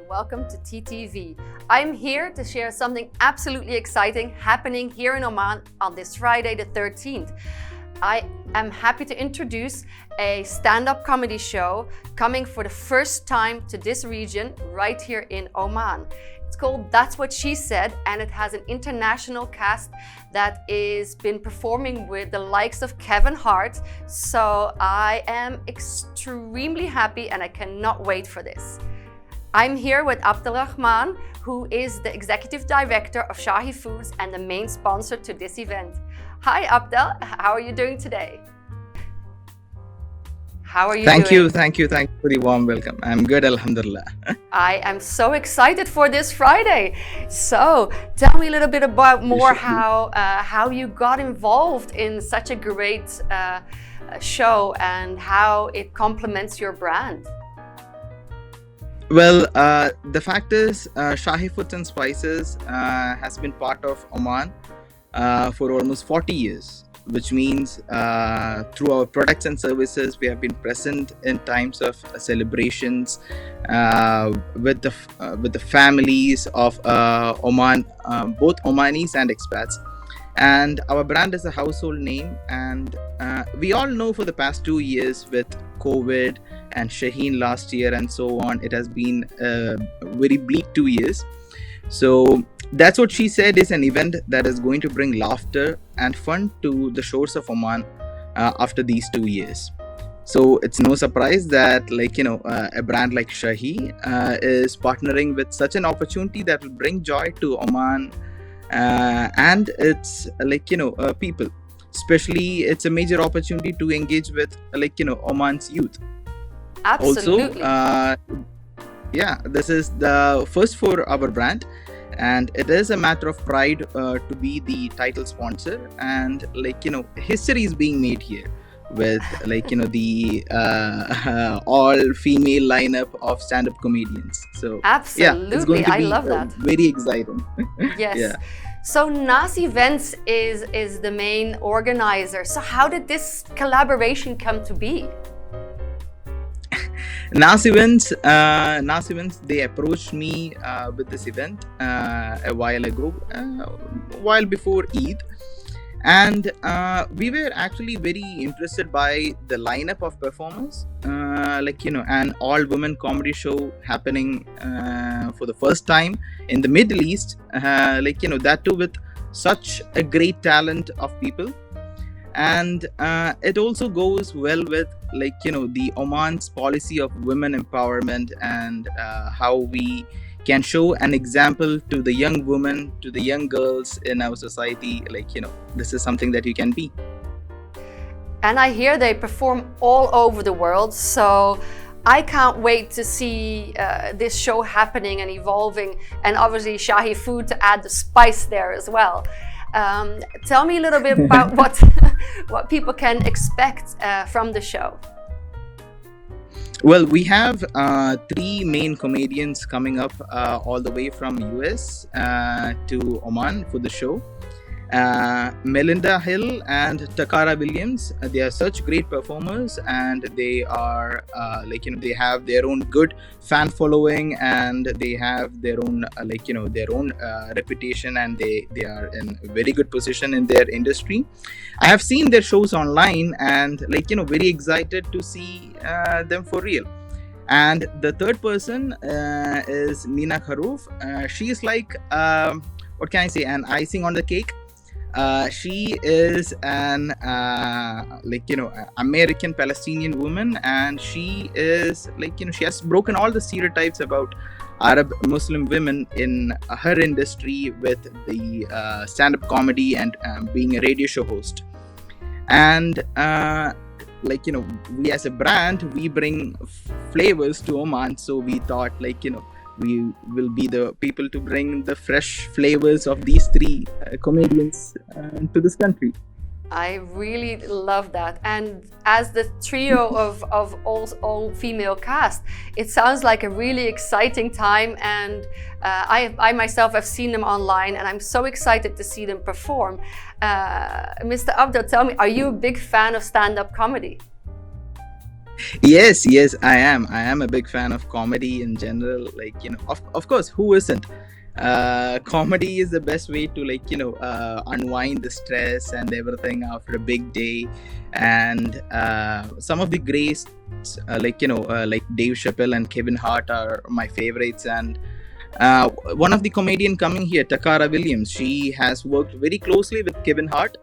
welcome to TTV. I'm here to share something absolutely exciting happening here in Oman on this Friday the 13th. I am happy to introduce a stand-up comedy show coming for the first time to this region right here in Oman. It's called That's What She Said, and it has an international cast that is been performing with the likes of Kevin Hart. So I am extremely happy and I cannot wait for this. I'm here with Abdul Rahman, who is the executive director of Shahi Foods and the main sponsor to this event. Hi Abdul, how are you doing today? How are you doing? Thank you for the warm welcome. I'm good, Alhamdulillah. I am so excited for this Friday. So tell me a little bit about more how you got involved in such a great show and how it complements your brand. Well, the fact is, Shahi Foods and Spices has been part of Oman for almost 40 years, which means through our products and services, we have been present in times of celebrations with the families of Oman, both Omanis and expats. And our brand is a household name, and we all know for the past 2 years with COVID and Shaheen last year and so on, it has been a very bleak 2 years. So That's What She Said is an event that is going to bring laughter and fun to the shores of Oman after these 2 years. So it's no surprise that a brand like Shahi is partnering with such an opportunity that will bring joy to Oman and its people. Especially, it's a major opportunity to engage with Oman's youth. Absolutely. Also, this is the first for our brand, and it is a matter of pride to be the title sponsor. And history is being made here with the all female lineup of stand-up comedians. So absolutely, it's going to be I love that. Very exciting. Yes. Yeah. So NAS Events is the main organizer. So how did this collaboration come to be? NAS Events, they approached me with this event a while ago, while before Eid. And we were actually very interested by the lineup of performers, an all-women comedy show happening for the first time in the Middle East, that too with such a great talent of people. And it also goes well with the Oman's policy of women empowerment and how we can show an example to the young women, to the young girls in our society. This is something that you can be. And I hear they perform all over the world, so I can't wait to see this show happening and evolving, and obviously Shahi Food to add the spice there as well. Tell me a little bit about what people can expect from the show. Well, we have 3 main comedians coming up all the way from US to Oman for the show. Melinda Hill and Takara Williams, they are such great performers, and they are they have their own good fan following, and they have their own reputation, and they are in a very good position in their industry. I have seen their shows online, and very excited to see them for real. And the third person is Nina Kharoof. She is what can I say, an icing on the cake. She is an American Palestinian woman, and she is she has broken all the stereotypes about Arab Muslim women in her industry with the stand-up comedy and being a radio show host. And we as a brand, we bring flavors to Oman, so we thought we will be the people to bring the fresh flavors of these 3 comedians to this country. I really love that. And as the trio of all female cast, it sounds like a really exciting time. And I myself have seen them online, and I'm so excited to see them perform. Mr. Abdul, tell me, are you a big fan of stand-up comedy? Yes, yes, I am. I am a big fan of comedy in general. Like, of course, who isn't? Comedy is the best way to, unwind the stress and everything after a big day. And some of the greats, like Dave Chappelle and Kevin Hart are my favorites. And one of the comedian coming here, Takara Williams, she has worked very closely with Kevin Hart,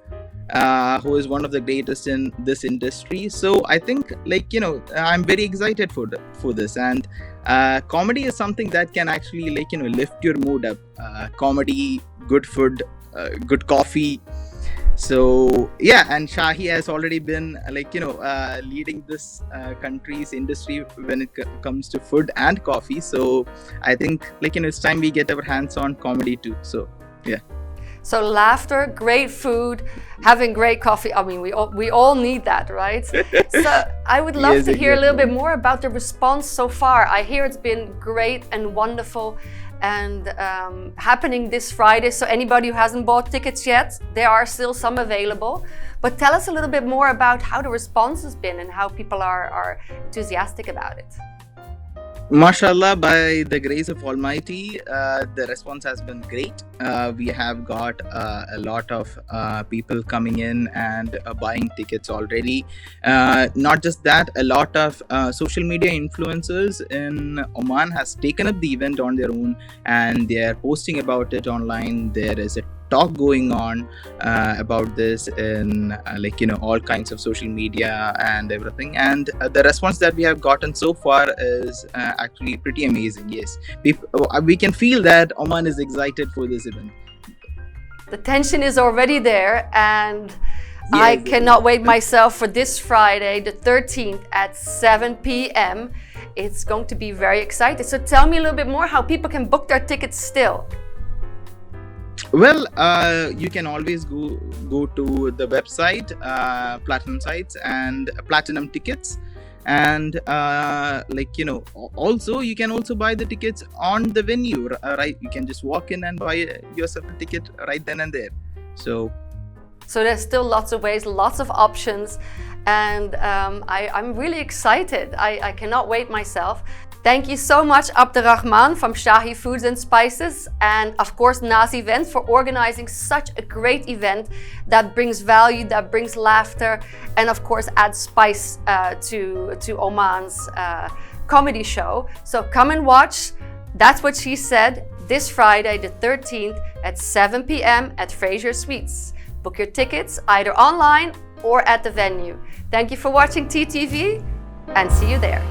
who is one of the greatest in this industry. So I think, I'm very excited for this. And comedy is something that can actually, lift your mood up. Comedy, good food, good coffee. So yeah, and Shahi has already been, leading this country's industry when it comes to food and coffee. So I think, it's time we get our hands on comedy too. So yeah. So laughter, great food, having great coffee. I mean, we all need that, right? So I would love Yes, to hear a little bit exactly. more about the response so far. I hear it's been great and wonderful and happening this Friday. So anybody who hasn't bought tickets yet, there are still some available. But tell us a little bit more about how the response has been and how people are enthusiastic about it. Mashallah, by the grace of Almighty, the response has been great. We have got a lot of people coming in and buying tickets already. Not just that, a lot of social media influencers in Oman has taken up the event on their own, and they are posting about it online. There is a talk going on about this in all kinds of social media and everything. And the response that we have gotten so far is actually pretty amazing. Yes, we can feel that Oman is excited for this event. The tension is already there, and I Yes, cannot wait myself for this Friday, the 13th at 7 p.m. It's going to be very exciting. So tell me a little bit more how people can book their tickets still. well, you can always go to the website, Platinum Sites and Platinum Tickets. And also you can also buy the tickets on the venue, right? You can just walk in and buy yourself a ticket right then and there. So So there's still lots of ways, lots of options, and I'm really excited. I cannot wait myself. Thank you so much, Abdul Rahman from Shahi Foods and Spices, and of course Nas Events, for organizing such a great event that brings value, that brings laughter, and of course adds spice to Oman's comedy show. So come and watch. That's What She Said this Friday, the 13th at 7 p.m. at Fraser Suites. Book your tickets either online or at the venue. Thank you for watching TTV, and see you there.